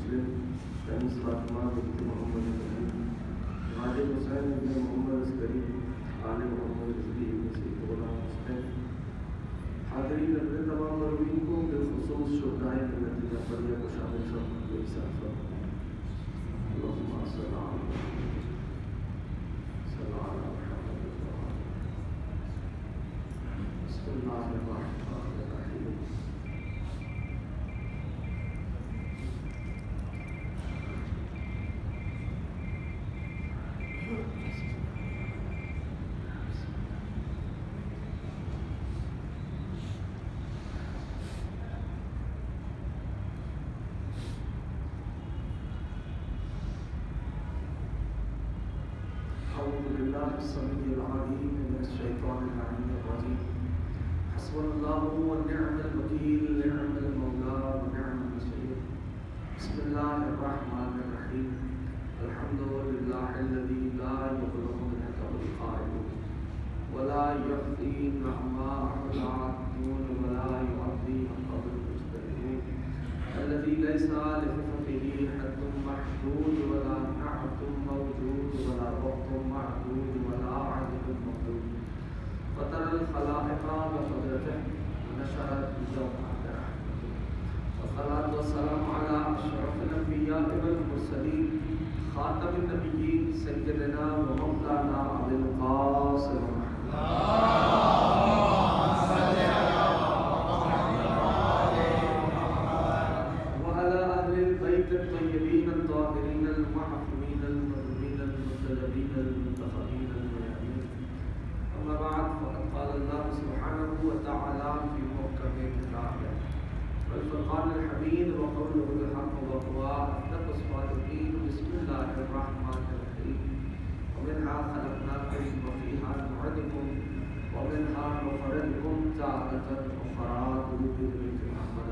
مسلم رئیس فاطمہ بنت محمد الکریم والد حسین ابن محمد عسکری آل محمد رضوی ابن سید غلام حسین حاضرین اپنے تمام مروین کو بالخصوص شہدائے ملت جعفریہ کو شامل فرما کو احسان فرما اللہم صل علی بسم اللہ الرحمن الرحیم السميع العليم من الشيطان اللعين الرجيم حسبنا الله ونعم الوكيل نعم المولى ونعم النصير بسم الله الرحمن الرحيم الحمد لله الذي لا يبلغ منك القائل ولا يخفي مهما عبدون ولا يعطي قبل المجتهدين الذي ليس لصفته حد محدود ولا نعت موجود ولا وقت معدود ولا عدد مطلوب وترى الخلائق بقدرته ونشرت بجوهرته والصلاة والسلام على أشرف الأنبياء والمرسلين خاتم النبيين سيدنا ومولانا أبي القاسم وعلى أهل البيت الطيبين الطاهرين المعصومين المظلومين المنتجبين المنتخبين الميامين أما بعد فقد قال الله سبحانه وتعالى في محكم كتابه والفرقان الحميد وقوله الحق وهو أصدق الصادقين بسم الله الرحمن الرحيم ومنها خلقناكم وفيها نعيدكم ومنها نخرجكم تارة أخرى بإذن محمد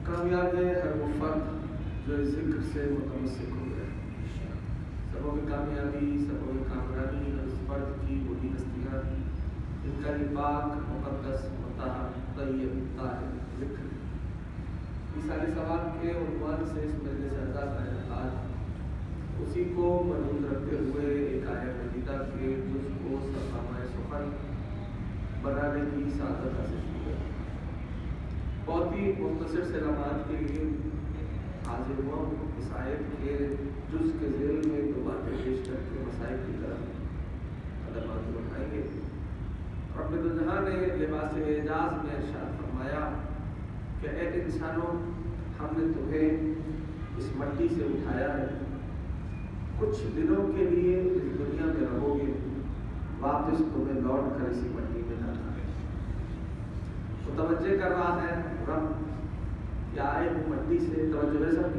کامیاب ہے ہر وہ فرد جو اس ذکر سے متمسک ہو گئے. سبب کامیابی سبب کامرانی اور اس فرد کی وہی ہستیاں جن کا یہ پاک مقدس مطہر طیب طاہر ذکر مثال سوال کے عنوان سے اس مجلس اعزاز کا انعقاد اسی کو مدعو رکھتے ہوئے ایک آیت مجیدہ کے جز کو سرنامۂ سخن بنانے کی سعادت حاصل کی ہے. بہت ہی مختصر سے لمحات کے لیے حاضر ہوا ہوں. اس آیت کے جز کے ذیل میں دو باتیں پیش کر کے مسائل کی طرف علامات بنائیں گے. رب الجہاں نے لباس اعجاز میں ارشاد فرمایا کہ اے انسانوں ہم نے تمہیں اس مٹی سے اٹھایا ہے, کچھ دنوں کے لیے اس دنیا میں رہو گے, واپس تمہیں لوٹ کر اسی مٹی میں ڈالا ہے. توجہ کر رہا ہے رب کہ آئے وہ مٹی سے, توجہ ہے سب,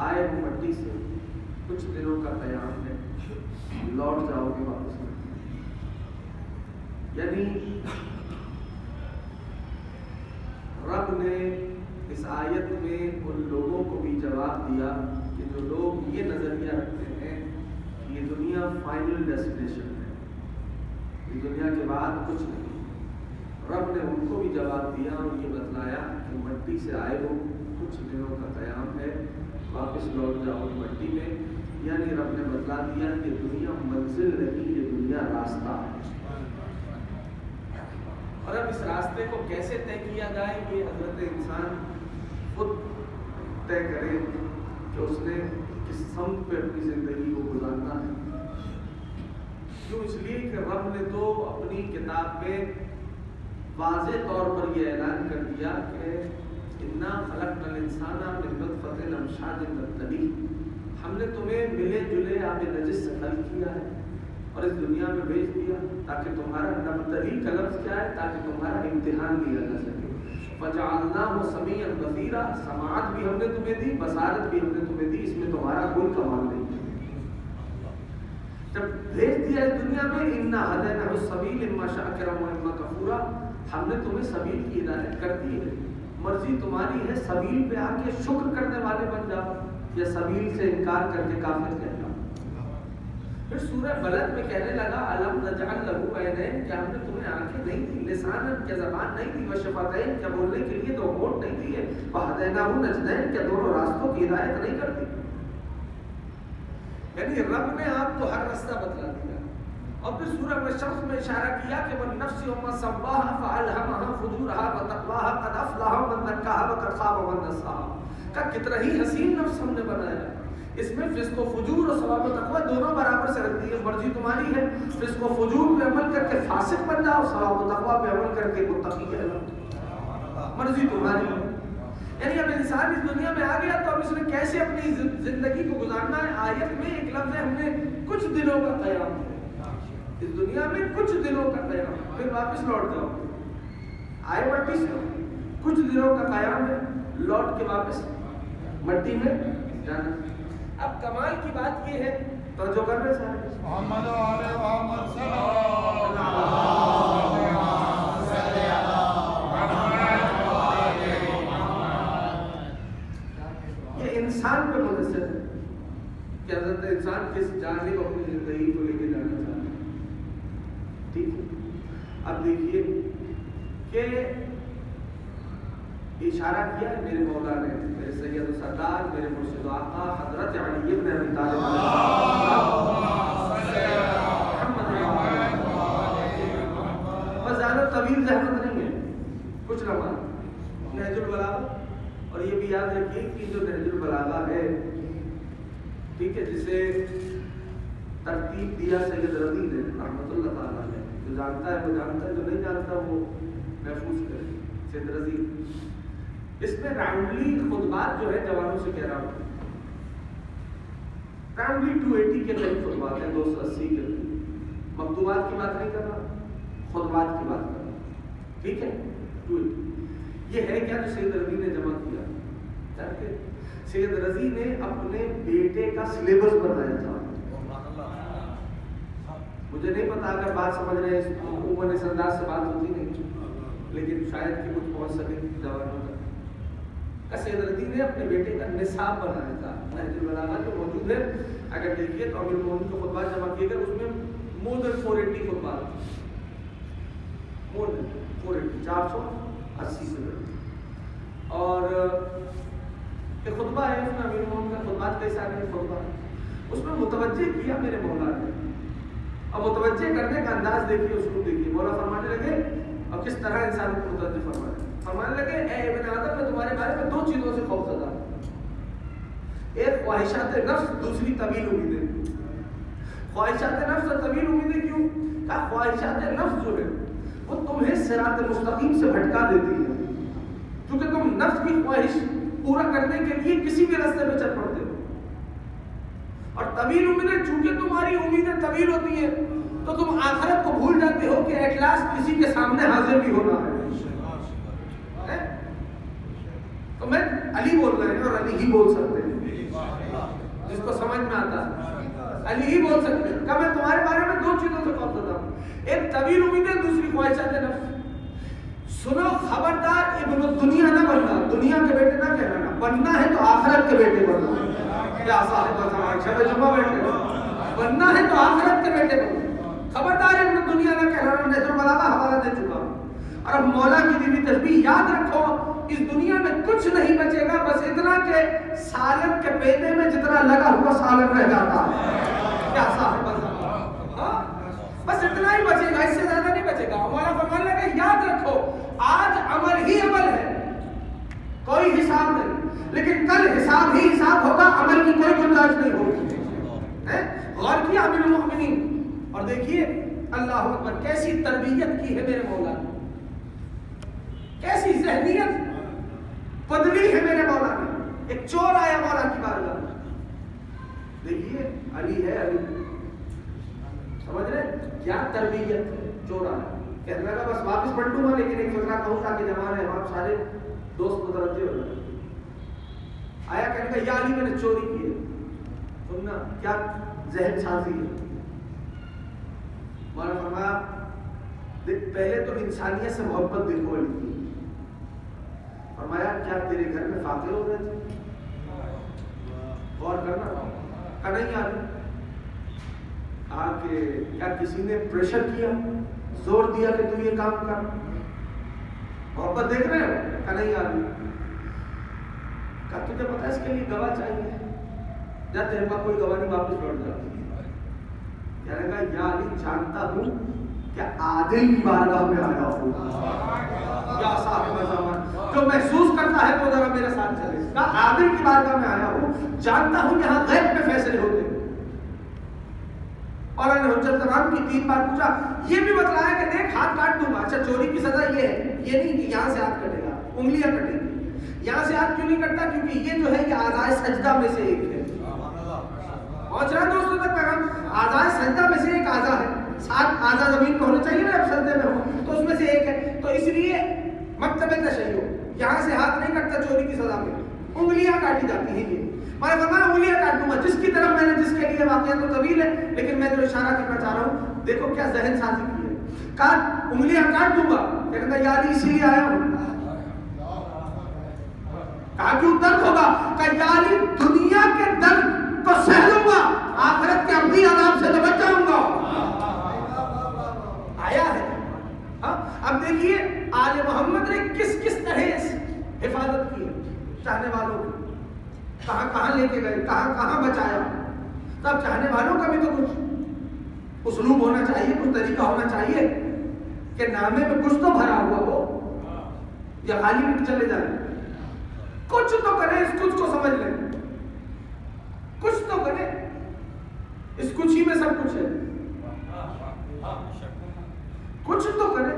آئے وہ مٹی سے, کچھ دنوں کا قیام ہے, لوٹ جاؤ گے واپس. یعنی رب نے اس آیت میں ان لوگوں کو بھی جواب دیا کہ جو لوگ یہ نظریہ رکھتے ہیں کہ یہ دنیا فائنل ڈیسٹینیشن ہے, یہ دنیا کے بعد کچھ نہیں. رب نے ان کو بھی جواب دیا اور یہ بتلایا کہ مٹی سے آئے ہو, کچھ دنوں کا قیام ہے, واپس لوٹ جاؤ مٹی میں. یعنی رب نے بتلا دیا کہ دنیا منزل نہیں, یہ دنیا راستہ ہے. اور اب اس راستے کو کیسے طے کیا جائے یہ حضرت انسان خود طے کرے کہ اس نے کس سمت پہ اپنی زندگی کو گزارنا ہے. کیوں؟ اس لیے کہ رب نے تو اپنی کتاب میں واضح طور پر یہ اعلان کر دیا کہ انا خلقنا الانسان من نطفۃ امشاج نبتلیہ, ہم نے تمہیں ملے جلے آب نجس سے خلق کیا ہے اور اس دنیا میں بھیج دیا تاکہ تمہارا نبتلی کا لفظ کیا ہے, تاکہ تمہارا امتحان لیا جا سکے. فجعلناہ سمیعا بصیرا, سماعت بھی ہم نے تمہیں دی, بصارت بھی ہم نے تمہیں دی, اس میں تمہارا کوئی کمال نہیں. جب بھیج دیا اس دنیا میں انا ہدیناہ السبیل اما شاکرا و اما کفورا, ہم نے تمہیں سبیل کی ہدایت کر دی ہے, مرضی تمہاری ہے سبیل پہ آ کے شکر کرنے والے بن جاؤ یا سبیل سے انکار کر کے کافر کہہ جاؤ. پھر سورہ بلد میں کہنے لگا الم نجعل لہ عینین، کیا ہم نے تمہیں آنکھیں نہیں دی، لسانا کیا زبان نہیں دی، وشفتین کیا بولنے کے لیے دو ہونٹ نہیں دیے، وہدیناہ النجدین کیا دونوں راستوں کی ہدایت نہیں کرتی. یعنی رب نے آپ کو ہر راستہ بتلا دیا. اور پھر سورہ الشمس میں اشارہ کیا کہ والنفس وما سواها فالهمها فجورها وتقواها قد افلح من زکاها وقد خاب من دساها. کا کتنا ہی حسین نفس ہم نے بنایا. اس میں فسق و فجور اور ثواب و تقوی دونوں برابر سے رکھتی ہے. مرضی تمہاری ہے فسق و فجور پہ عمل کر کے فاسق بن جاؤ، ثواب و تقوی پہ عمل کر کے متقی کہلاؤ، مرضی تمہاری ہے. یعنی اب انسان اس دنیا میں آ گیا تو اب اس نے کیسے اپنی زندگی کو گزارنا ہے. آیت میں ایک لفظ ہے ہم نے کچھ دنوں کا قیام ہے، اس دنیا میں کچھ دنوں کا قیام، پھر واپس لوٹ جاؤ. آئے مٹی سے، کچھ دنوں کا قیام ہے، لوٹ کے واپس مٹی میں جانا. اب کمال کی بات یہ ہے توجہ کر رہے سارے محمد علیہ محمد صلی اللہ یہ انسان پہ منحصر ہے کہ حضرت انسان کس جانب اپنی زندگی کو لے کے جانا چاہتا ہے. ٹھیک ہے، اب دیکھیے کہ اشارہ کیا ہے میرے مولا نے، میرے سید و سردار، میرے مرشد و آقا حضرت علی ابن ابی طالب بس زیادہ طویل زحمت نہیں ہے، کچھ لمحات. نہج البلاغہ، اور یہ بھی یاد رکھیے کہ جو نہج البلاغہ ہے، ٹھیک ہے، جسے ترتیب دیا سید رضی نے رحمۃ اللہ تعالیٰ نے، جو جانتا ہے وہ جانتا ہے، جو نہیں جانتا وہ محفوظ کرے. سید رضی اس میں راؤنڈلی خطبات جو ہے جوانوں سے کہہ رہا ہوں، راؤنڈلی 280 کے قریب خطبات ہیں، 280 کے قریب. مکتوبات کی بات نہیں کر رہا، خطبات کی بات کر رہا. ٹھیک ہے، 280 یہ ہے کیا جو سید رضی نے جمع کیا. جانتے سید رضی نے اپنے بیٹے کا سلیبس بنایا تھا. مجھے نہیں پتا اگر بات سمجھ رہے ہیں، عموماً اس انداز سے بات ہوتی نہیں، لیکن شاید کہ کچھ پہنچ سکے جوانوں تک. سید رضی نے اپنے بیٹے کا نصاب بنایا تھا. نہج البلاغہ جو موجود ہے اگر دیکھیے تو امیر المومنین کے خطبات جمع کیے گئے، اس میں more than 480 خطبات، more than 480 480 سے بڑھ. اور ایک خطبہ ہے اس میں امیر المومنین کا خطبات کے سارے خطبہ اس میں متوجہ کیا میرے مولا نے. اب متوجہ کرنے کا انداز دیکھیے، اسلوب دیکھیے. مولا فرمانے لگے اور کس طرح انسان کو متوجہ فرمانے لگے، اے ابن آدم میں تمہارے بارے میں 2 چیزوں سے خوف زدہ ہوں. ایک خواہشات نفس، دوسری طویل امیدیں. خواہشات نفس اور طویل امیدیں کیوں؟ کہ خواہشات نفس جو ہے وہ تمہیں صراط مستقیم سے بھٹکا دیتی ہے، کیونکہ تم نفس کی خواہش پورا کرنے کے لیے کسی بھی راستے پہ چل پڑتے ہو. اور طویل امیدیں، چونکہ تمہاری امیدیں طویل ہوتی ہیں تو تم آخرت کو بھول جاتے ہو کہ ایٹ لاسٹ کسی کے سامنے حاضر بھی ہونا ہے. تو میں علی بول رہے ہیں اور علی ہی بول سکتے ہیں، جس کو سمجھ میں آتا ہے علی ہی بول سکتے ہیں کہ میں تمہارے بارے میں 2 چیزوں سے خوف زدہ ہوں، ایک طویل امیدیں، دوسری خواہشات نفس. سنو خبردار، ابن الدنیا نہ بننا، دنیا کے بیٹے نہ کہلانا، بننا ہے تو آخرت کے بیٹے بننا. کیا صاحب زمان شب جمعہ بیٹھے بننا ہے تو آخرت کے بیٹے بننا. خبردار ابن الدنیا نہ کہلانا. نہج البلاغہ حوالہ دے چکا ہوں. اور اب مولا کی دی تسبیح یاد رکھو، اس دنیا میں کچھ نہیں بچے گا، بس اتنا کہ سالن کے پینے میں جتنا لگا ہوا سالن رہ جاتا ہے. کیا صاحب بس اتنا ہی بچے گا، اس سے زیادہ نہیں بچے گا. مولا فرمانے لگے یاد رکھو آج عمل ہی عمل ہے، کوئی حساب نہیں، لیکن کل حساب ہی حساب ہوگا، عمل کی کوئی گنجائش نہیں ہوگی. غور کیا امیر المومنین. اور دیکھیے اللہ اکبر کیسی تربیت کی ہے میرے مولا نے، کیسی ذہنیت بدلی ہے میرے مولا نے. ایک چور آیا مولا کی بارگاہ میں، دیکھیے علی ہے، علی سمجھ رہے کیا تربیت ہے. چور آیا کہنے لگا بس واپس پلٹوں گا، لیکن ایک فکرہ کہوں تاکہ جوان ہے وہاں سارے دوست متوجہ ہو جائیں. آیا کہنے لگا یا علی میں نے چوری کی ہے. سننا کیا ذہن سازی ہے. مولا فرمایا پہلے تو انسانیت سے محبت دیکھو علی کی. فرمایا کیا تیرے گھر میں فاقے ہو رہے تھے؟ غور کرنا. کہ نہیں علی کہ کیا کسی نے پریشر کیا، زور دیا کہ تم یہ کام کر؟ محبت دیکھ رہے ہو کہ نہیں آدمی کہ تجھے پتا اس کے لیے گواہ چاہیے، جب تیرے پاس کوئی گواہ نہیں واپس لوٹ جاتی. یعنی کہا یا علی جانتا ہوں کہ عادل کی بارگاہ میں آیا ہوں، یا صاحب زمان جو محسوس کرتا ہے وہ ذرا میرے ساتھ چلے. کہا عادل کی بارگاہ میں آیا ہوں، جانتا ہوں یہاں غیب میں فیصلے ہوتے ہیں. اور انہوں نے حجت تمام کی 3 بار پوچھا، یہ بھی بتلایا کہ دیکھ ہاتھ کاٹ دوں گا. اچھا چوری کی سزا یہ ہے، یہ نہیں کہ یہاں سے ہاتھ کٹے گا، انگلیاں کٹیں گی. یہاں سے ہاتھ کیوں نہیں کٹتا؟ کیونکہ یہ جو ہے یہ اعضائے سجدہ میں سے ایک ہے. پہنچ رہا ہے دوستوں تک پیغام؟ اعضائے سجدہ میں سے ایک اعضا ہے. 7 اعضا زمین پہ ہونے چاہیے نا اب سجدے میں ہو، تو اس میں سے ایک ہے. تو اس لیے مکتب تشیع یہاں سے ہاتھ نہیں کٹتا چوری کی سزا میں، انگلیاں کاٹی جاتی ہیں. یہ میں فرمایا انگلیاں کاٹ دوں گا جس کی طرف میں نے جس کے لیے واقعہ تو طویل ہے، لیکن میں جو اشارہ کرنا چاہ رہا ہوں دیکھو کیا ذہن سازی کی ہے. کاٹ انگلیاں کاٹ دوں گا، کہتا یا علی اسی لیے آیا ہوں. کہا کیوں درد ہوگا؟ کہ یا علی دنیا کے درد کو سہ لوں گا، آخرت کے اپنی عذاب سے تو بچ جاؤں گا. آیا ہے. اب دیکھیے آل محمد نے کس کس طرح حفاظت کی ہے چاہنے والوں کی، کہاں کہاں لے کے گئے، کہاں کہاں بچایا. تب چاہنے والوں کا بھی تو کچھ اسلوب ہونا چاہیے، کچھ طریقہ ہونا چاہیے کہ نامے میں کچھ تو بھرا ہوا ہو یا خالی میں چلے جائیں. کچھ تو کریں، اس کچھ کو سمجھ لیں، کچھ تو کریں. اس کچھ ہی میں سب کچھ ہے. کچھ تو کریں،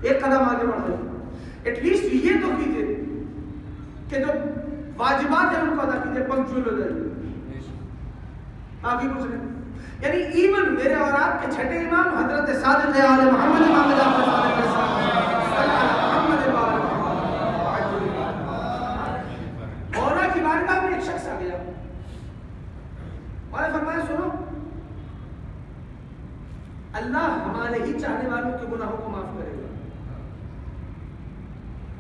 ایک قدم آگے بڑھ جائیں. ایٹ لیسٹ یہ تو کیجیے کہ جو واجبات ہیں ان کو ادا کیجیے، پنکچوئل ہو جائیے. باقی کچھ نہیں. یعنی ایون میرے اور آپ کے چھٹے امام حضرت صادق آل محمد امام جعفر صادق علیہ السلام محمد مولا کی بارگاہ میں ایک شخص آ گیا اور فرمایا سنو، اللہ ہمارے ہی چاہنے والوں کے گناہوں کو معاف کرے گا.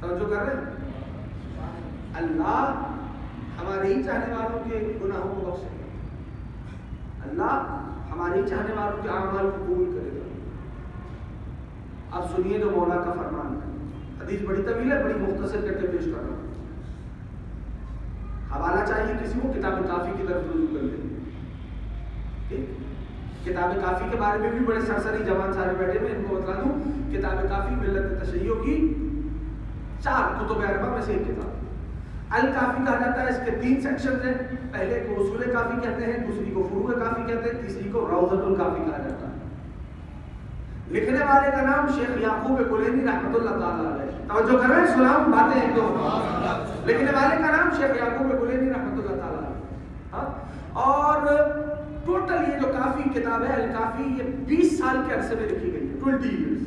توجہ کر رہے ہیں؟ اللہ ہمارے ہی چاہنے والوں کے گناہوں کو بخشے گا. اللہ ہمارے ہی چاہنے والوں کے اعمال کو قبول کرے گا. اب سنیے جو مولا کا فرمان ہے. حدیث بڑی طویل ہے، بڑی مختصر کر کے پیش کر رہا ہوں. حوالہ چاہیے کسی کو کتاب کافی کی طرف رجوع کر لیں. کتاب کافی کے بارے میں بھی بڑے سرسری جوان سارے بیٹھے میں ان کو بتا دوں. کتاب کافی ملت تشیع کی 4 کتب اربع میں سے ایک کتاب. الکافی کہا جاتا ہے. اس کے 3 سیکشنز ہیں. پہلے کو اصول کافی کہتے ہیں، دوسری کو فروع کافی کہتے ہیں، تیسری کو روضۃ الکافی کہا جاتا ہے. لکھنے والے کا نام شیخ یعقوب کلینی رحمۃ اللہ تعالی علیہ. توجہ کر رہے ہیں؟ سناؤں باتیں ایک دو. لکھنے والے کا نام شیخ یعقوب کلینی رحمۃ اللہ تعالی علیہ. اور ٹوٹل یہ جو کافی کتاب ہے الکافی، یہ 20 سال کے عرصے میں لکھی گئی ہے، 20 ایئرز.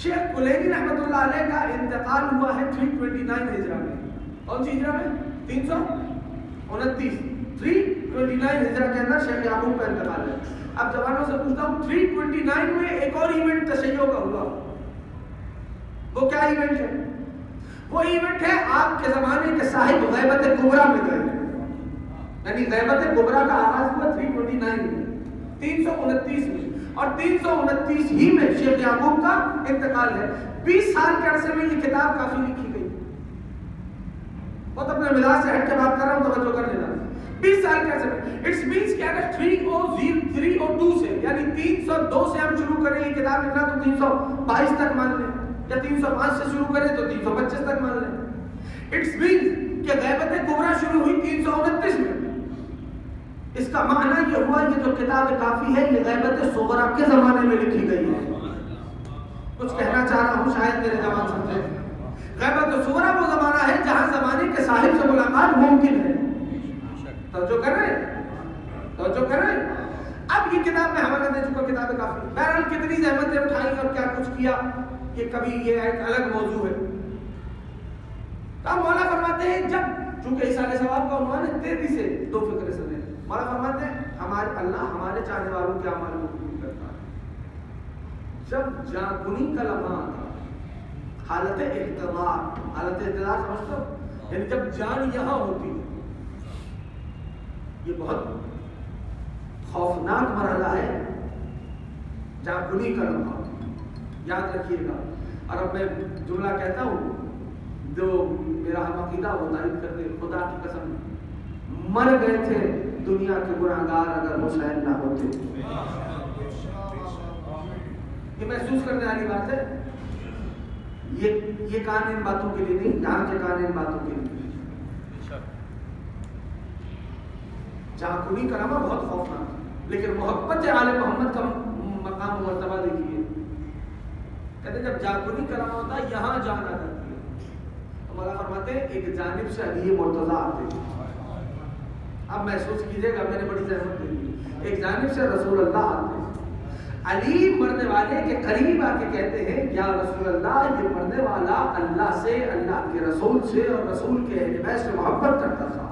شیخ کلینی رحمۃ اللہ علیہ کا انتقال ہوا ہے 329 ہجرہ میں. کون سی ہجرہ میں؟ 329. 329 ہجرہ کے اندر شیخ یعقوب کا انتقال ہے. اب جوانوں سے پوچھتا ہوں 329 میں ایک اور ایونٹ تشیع کا ہوا. وہ کیا ایونٹ ہے؟ وہ ایونٹ ہے آپ کے زمانے کے صاحب غیبت کبریٰ میں گئے. یعنی غیبت کبریٰ کا آغاز ہوا 329 میں، 329 میں. اور 329 ہی میں شیخ یعقوب کا انتقال ہے. 20 سال کے عرصے میں یہ کتاب کافی لکھی گئی. بہت اپنے مزاج سے ہٹ کے بات کر رہا ہوں، توجہ کر لینا. 20 سال کے عرصے میں اٹس مینس کہ اگر 302 سے یعنی 302 سے ہم شروع کریں یہ کتاب لکھنا تو 322 تک مان لیں، یا 305 سے شروع کریں تو 325 تک مان لیں. اٹس مینس کہ غیبت کبریٰ شروع ہوئی 329 میں. اس کا معنی یہ ہوا یہ جو کتاب کافی ہے یہ غیبت صغریٰ کے زمانے میں لکھی گئی ہے. کچھ کہنا چاہ رہا ہوں شاید میرے جوان سمجھے. غیبت صغریٰ وہ زمانہ ہے جہاں زمانے کے صاحب سے ملاقات ممکن ہے. توجہ کر رہے ہیں؟ توجہ کر رہے ہیں؟ اب یہ کتاب میں حوالہ دے چکا کتاب کافی. بہرحال کتنی زحمتیں اٹھائی اور کیا کچھ کیا یہ کبھی یہ ایک الگ موضوع ہے. اب مولا فرماتے ہیں جب چونکہ ایصال ثواب کا عنوان ہے 33 سے 2 فکر سے لیں. مولا فرماتے ہیں ہمارے اللہ ہمارے چاہنے والوں کے اعمال کو قبول کرتا ہے. جب جاگنی کا لمحہ آتا حالت احتضار سمجھتے ہو؟ یعنی جب جان یہاں ہوتی ہے. یہ بہت خوفناک مرحلہ ہے جاکنی کا لمحہ، یاد رکھیے گا۔ اور اب میں جملہ کہتا ہوں جو میرا ہم عقیدہ وہ تعریف کرتے، خدا کی قسم مر گئے تھے دنیا کے گناہگار اگر حسین نہ ہوتے۔ یہ محسوس کرنے والی بات ہے، یہ کان ان باتوں کے لیے نہیں، یہاں کے کان ان باتوں کے لیے۔ جاکنی کا لمحہ بہت خوفناک، لیکن محبت آل محمد کا مقام و مرتبہ دیکھیے، کہتے جب جاکنی کا لمحہ ہوتا ہے یہاں جان آ جاتی ہے، تو مولا فرماتے ہیں ایک جانب سے علی مرتضیٰ آتے ہیں۔ اب محسوس کیجئے گا، میں نے بڑی زحمت دے دی، ایک جانب سے رسول اللہ آتے ہیں، علی مرنے والے کے قریب آ کے کہتے ہیں یا رسول اللہ یہ مرنے والا اللہ سے، اللہ کے رسول سے اور رسول کے اہل بیت سے محبت کرتا تھا،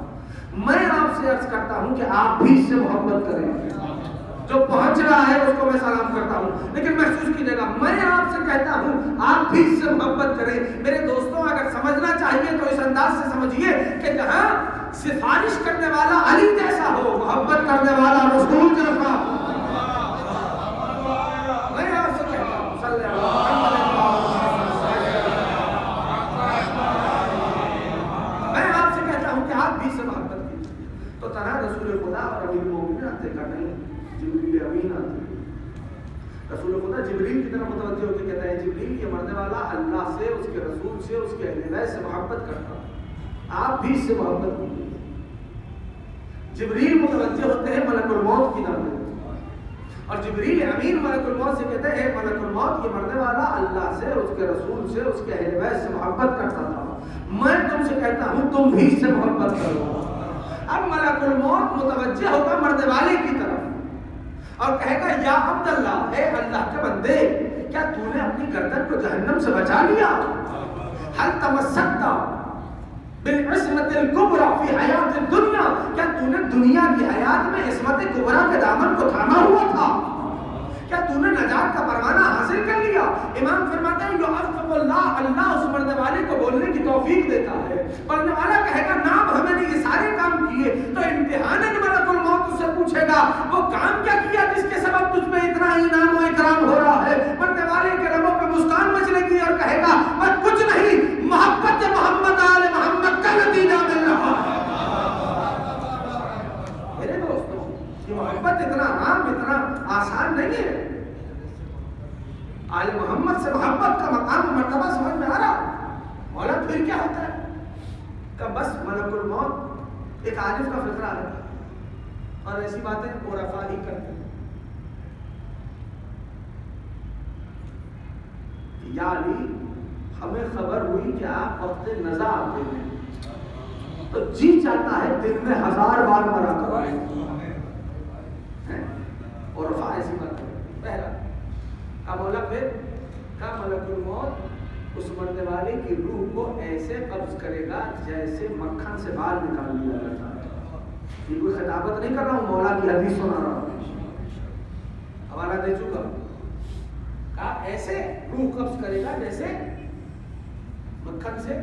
میں آپ سے عرض کرتا ہوں کہ آپ بھی اس سے محبت کریں، جو پہنچ رہا ہے اس کو میں سلام کرتا ہوں، لیکن محسوس کیجئے گا میں آپ سے کہتا ہوں آپ بھی اس سے محبت کریں۔ میرے دوستوں اگر سمجھنا چاہیے تو اس انداز سے سمجھیے کہ جہاں سفارش کرنے والا علی جیسا ہو، محبت کرنے والا رسول جیسا ہو، میں آپ سے کہتا ہوں صلی اللہ میں آپ سے کہتا ہوں کہ آپ بھی سے محبت کیجیے۔ تو طرح رسول خدا اور امیر المومنین آتے کا نہیں، جبریل امین آتے، رسول خدا جبریل کی طرف متوجہ ہو کے کہتا ہے جبریل یہ مرنے والا اللہ سے، اس کے رسول سے، اس کے اہل بیت سے محبت کرتا، آپ بھی اس سے محبت کیجیے۔ جبریل متوجہ ہوتے ہیں ملک الموت کی طرف، اور جبریل امین ملک الموت سے کہتے ہیں ملک الموت یہ مرنے والا اللہ سے، اس کے رسول سے، اس کے اہل بیت سے محبت کرتا تھا، میں تم سے کہتا ہوں تم بھی اس سے محبت کرو۔ اب ملک الموت متوجہ ہوگا مرنے والے کی طرف اور کہے گا یا عبداللہ، اے اللہ کے بندے، کیا تو نے اپنی گردن کو جہنم سے بچا لیا؟ حل تمسکت بالعصمت الکبریٰ فی حیات الدنیا، کیا تو نے دنیا کی حیات میں عصمت کبریٰ کے دامن کو تھاما ہوا تھا؟ کیا تو نے نجات کا پروانہ حاصل کر لیا؟ امام فرماتے ہیں یعفق اللہ، اللہ اس مرنے والے کو بولنے کی توفیق دیتا ہے، مرنے والا کہے گا نام ہمیں نے یہ سارے کام کیے، تو امتحاناً ملک الموت اس سے پوچھے گا وہ کام کیا کیا جس کے سبب تجھ میں اتنا انعام و اکرام ہو رہا ہے؟ مرنے والے کے لبوں پہ مسکان مچلے گی اور کہے گا میں کچھ نہیں، محبت محمد آل محمد کا نتیجہ مل رہا ہے۔ میرے دوستوں یہ محبت اتنا عام، اتنا آسان نہیں ہے۔ آل محمد سے محبت کا مقام و مرتبہ سمجھ میں آ رہا؟ مولا پھر کیا ہوتا ہے کہ بس ملک الموت ایک عارف کا فکرہ ہے اور ایسی باتیں عرفاء ہی کرتے ہیں، یا علی ہمیں خبر ہوئی کہ آپ وقت نزا آتے ہیں تو جی چاہتا ہے دن میں 1000 بار مرا کرو، عرفاء ایسی بات ہے۔ پہلا کا مولا پھر کا ملک الموت اس مرنے والے کی روح کو ایسے قبض کرے گا جیسے مکھن سے بال نکال لیا جاتا ہے۔ یہ کوئی خطابت نہیں کر رہا ہوں، مولا کی حدیث سنا رہا ہوں، حوالہ دے چکا ہوں۔ کہا ایسے روح قبض کرے گا جیسے مکھن سے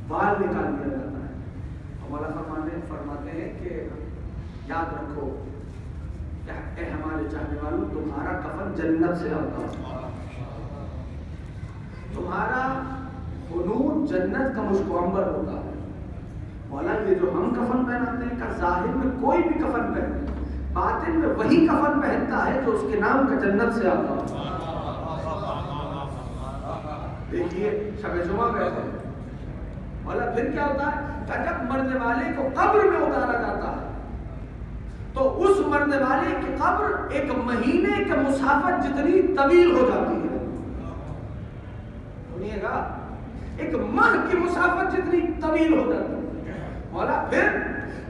بال نکال لیا جاتا ہے۔ مولا فرماتے ہیں کہ یاد رکھو اے ہمارے چاہنے والوں، تمہارا کفن جنت سے آتا ہے، تمہارا خنود جنت کا مشک و عنبر ہوتا ہے۔ مولا یہ جو ہم کفن پہناتے ہیں کا ظاہر میں کوئی بھی کفن پہنے، باطن میں وہی کفن پہنتا ہے جو اس کے نام کا جنت سے آتا ہے۔ دیکھیے شب جمعہ بیٹھے مولا پھر کیا ہوتا ہے کہ جب مرنے والے کو قبر میں اتارا جاتا ہے تو اس مرنے والے کی قبر ایک مہینے کے مسافت جتنی طویل ہو جاتی ہے، سنیے گا، ایک ماہ کی مسافت جتنی طویل ہو جاتی ہے۔ مولا پھر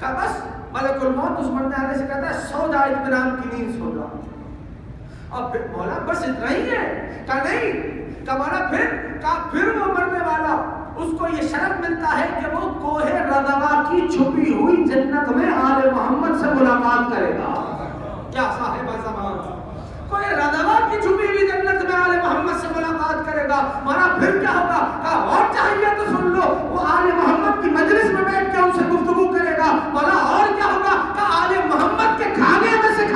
کہ بس ملک الموت اس مرنے والے سے کہتا ہے سو جا اطمینان کی نیند سو جا، اور پھر مولا بس اتنا ہی ہے کہ نہیں کہ مولا پھر وہ مرنے والا اس کو یہ شرف ملتا ہے کہ وہ کوہ رضوا کی چھپی ہوئی جنت میں آل محمد سے ملاقات کرے گا۔ کیا صاحب زمان، کوہ رضوا کی چھپی ہوئی جنت میں آل محمد سے ملاقات کرے گا۔ مانا پھر کیا ہوگا کہ اور چاہیے تو سن لو، وہ آل محمد کی مجلس میں بیٹھ کے ان سے گفتگو کرے گا۔ مانا اور کیا ہوگا کہ آل محمد کے کھانے میں سے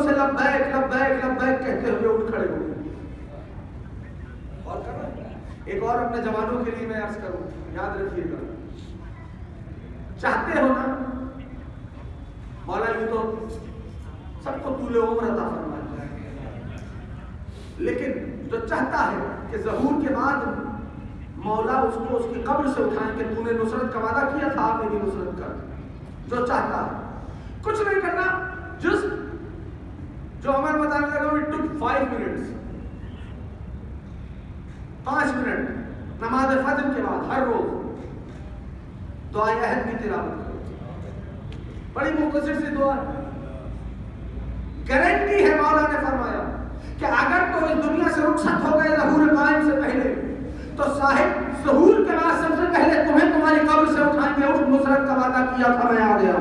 سے لبیک لبیک لبیک کہتے ہوئے اٹھ کھڑے ہو گئے. اور کر رہے ہیں. ایک اور اپنے جوانوں کے لیے میں عرض کروں, یاد رکھیے گا, چاہتے ہو نا مولا یوں تو سب کو طول عمر عطا فرمائے, لیکن جو چاہتا ہے کہ ظہور کے بعد مولا اس کو اس کی قبر سے اٹھائیں کہ تو نے نصرت کا وعدہ کیا تھا, آپ میری نصرت کر, جو چاہتا ہے کچھ نہیں کرنا, جس جو عمر بتانے لگا it took 5 minutes, 5 منٹ نماز فجر کے بعد ہر روز دعائے عہد کی تلاوت کرو. بڑی مختصر سی دعا ہے, گارنٹی ہے مولا نے فرمایا کہ اگر تو اس دنیا سے رخصت ہو گئے ظہور قائم سے پہلے تو صاحب ظہور کے بعد سب سے پہلے تمہیں تمہاری قبر سے اٹھائیں گے. اس نصرت کا وعدہ کیا تھا, میں آ گیا.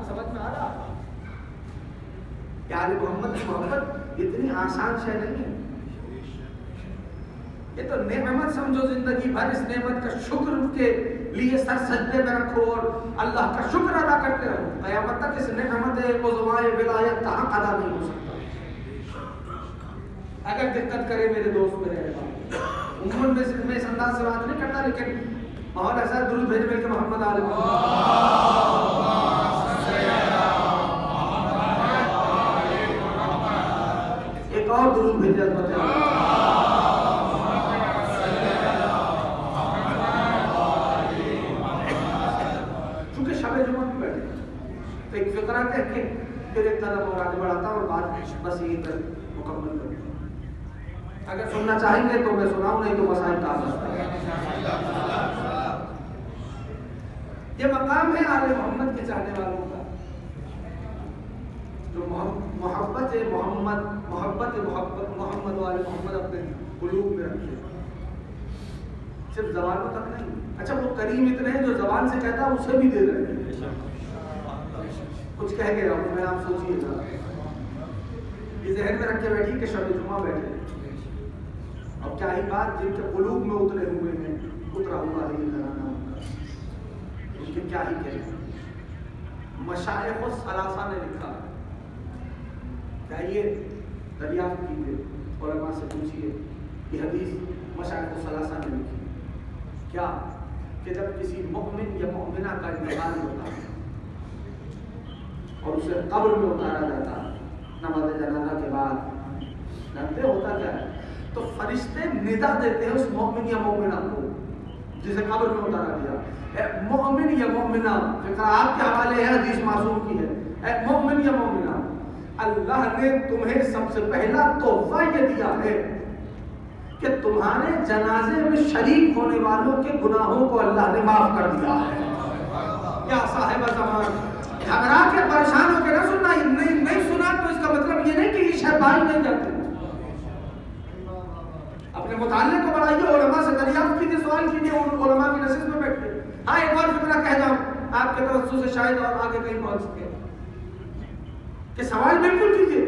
سمجھ میں آ رہا پیارے محمد کی محبت اتنی آسان شے نہیں ہے. یہ تو نعمت سمجھو, زندگی بھر اس نعمت کا شکر کے لیے سر سجدے میں رکھو اور اللہ کا شکر ادا کرتے رہو. قیامت تک اس نعمت عظمائے ولایت کا حق ادا نہیں ہو سکتا. اگر دقت کرے میرے دوست میرے عموماً میں اس انداز سے بات نہیں کرتا, لیکن ماحول ایسا درود بھیج مل کے محمد آل ایک اور درود بھیجا چونکہ شب جمعہ بھی بیٹھے تو ایک فقرہ کہہ کے پھر ایک طرف اور آگے بڑھاتا ہوں اور بات بس یہی تک مکمل کروں. اگر سننا چاہیں گے تو میں سناؤں, نہیں تو مسائل کا یہ مقام ہے آل محمد کے چاہنے والوں کا, جو محبت محمد والے محمد اپنے قلوب میں رکھے, صرف زبانوں تک نہیں. اچھا وہ کریم اتنے ہیں جو زبان سے کہتا ہے اسے بھی دے رہے ہیں. کچھ کہہ کے رہا ہوں میں, آپ سوچیے گا, یہ ذہن میں رکھ کے بیٹھیے کہ شب جمعہ بیٹھے, اب کیا ہی بات جن کے قلوب میں اترے ہوئے ہیں, اترا ہوا ہے یہ ترانہ ہوگا, ان کے کیا ہی کہیں. مشائخ الثلاثہ نے لکھا, چاہیے دریافت کیجیے, علماء سے پوچھیے, یہ حدیث مشائخ الثلاثہ نے لکھی. کیا کہ جب کسی مؤمن یا مؤمنہ کا انتقال ہوتا ہے اور اسے قبر میں اتارا جاتا نماز جنازہ کے بعد, جانتے ہوتا کیا ہے, تو فرشتے ندا دیتے ہیں اس مومن یا مومنہ کو جسے قبر میں اتارا گیا. اے مومن یا مومنہ, فکر آپ کے حوالے ہے, حدیث معصوم کی ہے, اے مومن یا مومنہ, اللہ نے تمہیں سب سے پہلا تحفہ یہ دیا ہے کہ تمہارے جنازے میں شریک ہونے والوں کے گناہوں کو اللہ نے معاف کر دیا ہے. یا صاحب زمان گھبرا کے پریشان ہو کے نہ سننا, نہیں سنا تو اس کا مطلب یہ نہیں کہ یہ شاید باہر نہیں جاتے. اپنے مطالعے کو بڑھائیے, علماء سے دریافت کیجیے, سوال کیجیے, علماء کی نشست میں بیٹھیے. ہاں ایک اور فکرہ کہہ جاؤں آپ کے توسط سے شاید اور آگے کہیں پہنچ سکے کہ سوال بالکل کیجیے,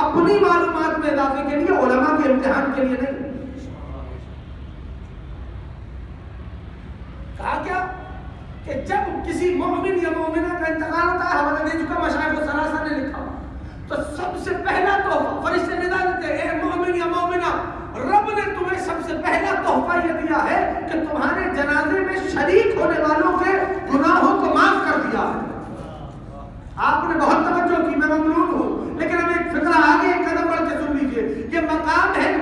اپنی معلومات میں اضافے کے لیے, علماء کے امتحان کے لیے نہیں. کہا کیا کہ جب کسی مومن یا مومنہ کا انتقال ہوتا ہے, حوالہ دے چکا مشائخ الثلاثہ نے لکھا, تو سب سے پہلا تحفہ فرشتے ندا دیتے, اے مومن یا مومنہ, رب نے تمہیں سب سے پہلا تحفہ یہ دیا ہے کہ تمہارے